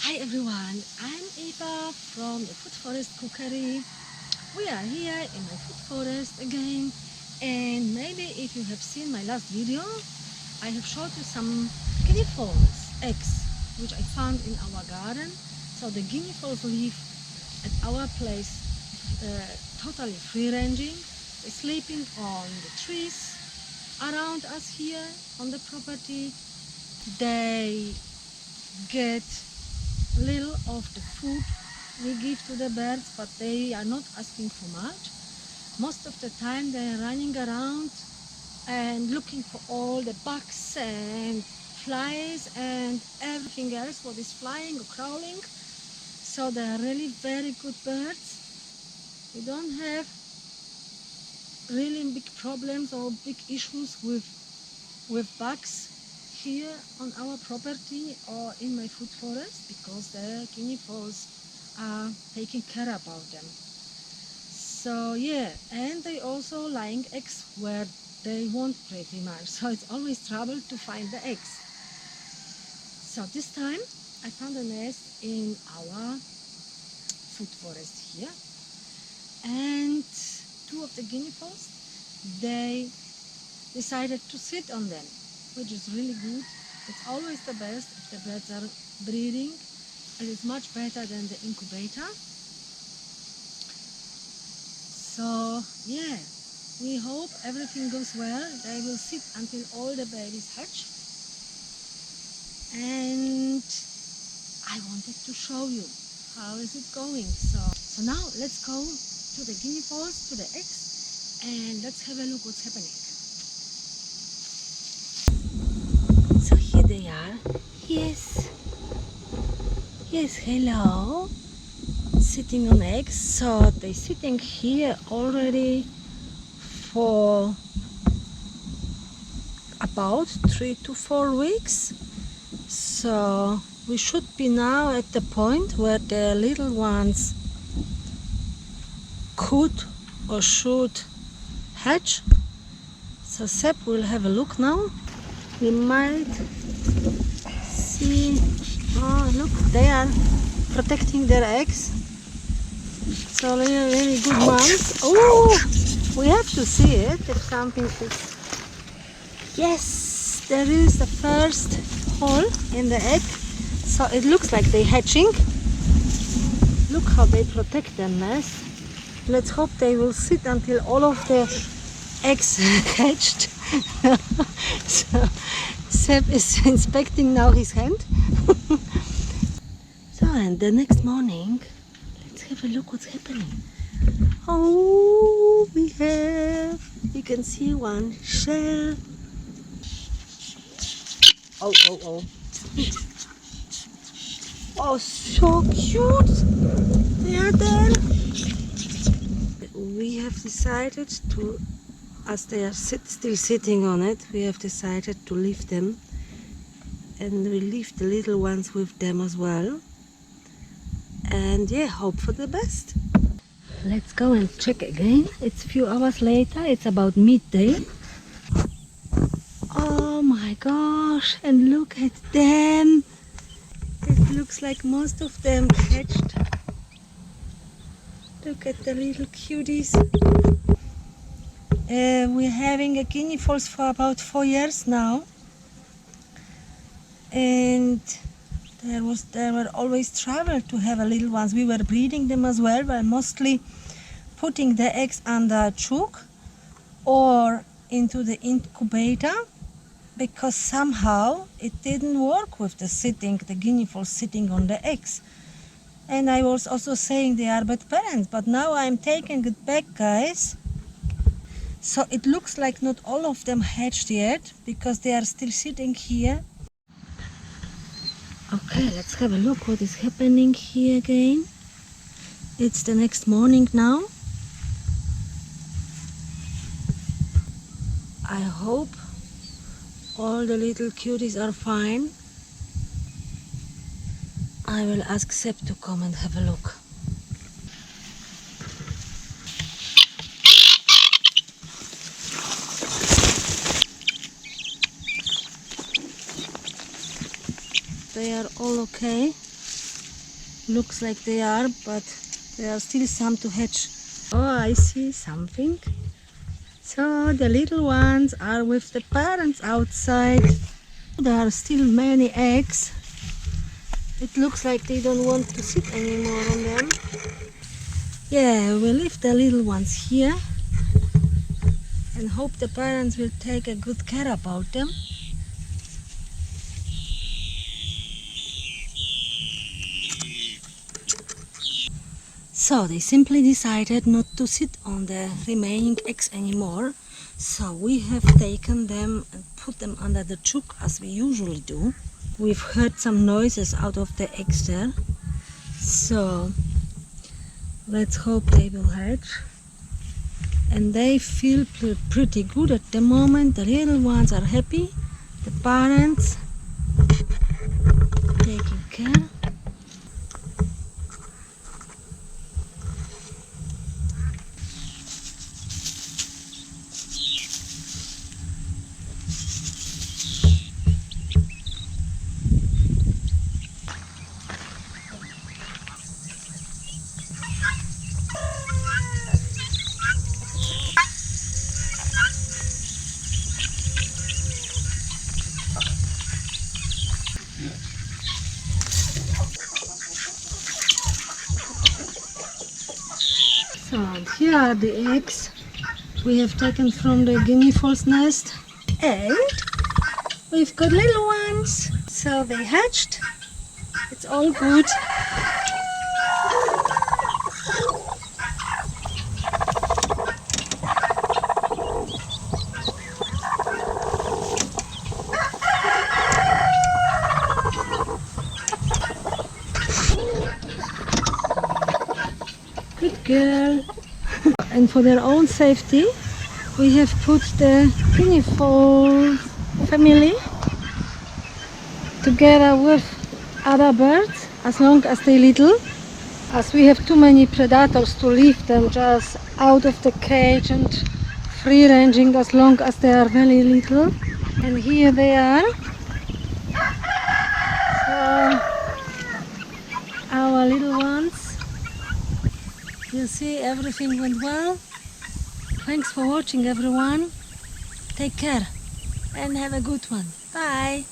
Hi everyone, I'm Eva from the Food Forest Cookery. We are here in my food forest again, and maybe if you have seen my last video, I have showed you some guinea fowls eggs which I found in our garden. So the guinea fowls live at our place totally free ranging. They're sleeping on the trees around us here on the property. They get little of the food we give to the birds, but they are not asking for much. Most of the time they are running around and looking for all the bugs and flies and everything else what is flying or crawling. So they are really very good birds. We don't have really big problems or big issues with bugs here on our property or in my food forest, because the guinea fowls are taking care about them. So yeah, and they also laying eggs where they want pretty much, so it's always trouble to find the eggs. So this time I found a nest in our food forest here, and two of the guinea fowls, they decided to sit on them, which is really good. It's always the best if the birds are breeding. It is much better than the incubator. So yeah, we hope everything goes well. They will sit until all the babies hatch. And I wanted to show you how is it going. So now let's go to the guinea fowls, to the eggs, and let's have a look what's happening. So here they are. Yes, hello. Sitting on eggs. So they're sitting here already for about 3 to 4 weeks. So we should be now at the point where the little ones could or should hatch. So Seb will have a look now. We might see, oh look, they are protecting their eggs. So really good moms. Oh, we have to see it if something is. Yes, there is the first hole in the egg. So it looks like they're hatching. Look how they protect their nest. Let's hope they will sit until all of the eggs hatched. So Seb is inspecting now his hand. So, and the next morning, let's have a look what's happening. Oh, you can see one shell. Oh. Oh, so cute. They are there. We have decided to, as they are still sitting on it, we have decided to leave them. And we leave the little ones with them as well. And yeah, hope for the best. Let's go and check again. It's a few hours later. It's about midday. Oh my gosh, and look at them. It looks like most of them hatched. Look at the little cuties. We're having a guinea fowls for about 4 years now. And there were always trouble to have a little ones. We were breeding them as well, but mostly putting the eggs under chook or into the incubator, because somehow it didn't work with the guinea fowls sitting on the eggs. And I was also saying they are bad parents, but now I'm taking it back, guys. So it looks like not all of them hatched yet, because they are still sitting here. Okay, let's have a look what is happening here again. It's the next morning now. I hope all the little cuties are fine. I will ask Seb to come and have a look. They are all okay. Looks like they are, but there are still some to hatch. Oh, I see something. So the little ones are with the parents outside. There are still many eggs. It looks like they don't want to sit anymore on them. Yeah, we'll leave the little ones here and hope the parents will take a good care about them. So they simply decided not to sit on the remaining eggs anymore. So we have taken them and put them under the chook as we usually do. We've heard some noises out of the eggs there. So let's hope they will hatch. And they feel pretty good at the moment. The little ones are happy. The parents taking care. So here are the eggs we have taken from the Guinea Fowl's nest, and we've got little ones. So they hatched. It's all good. Good girl. And for their own safety, we have put the Guinea Fowl family together with other birds as long as they're little, as we have too many predators to leave them just out of the cage and free ranging as long as they are very little. And here they are. So our little ones. You see, everything went well. Thanks for watching, everyone. Take care and have a good one. Bye.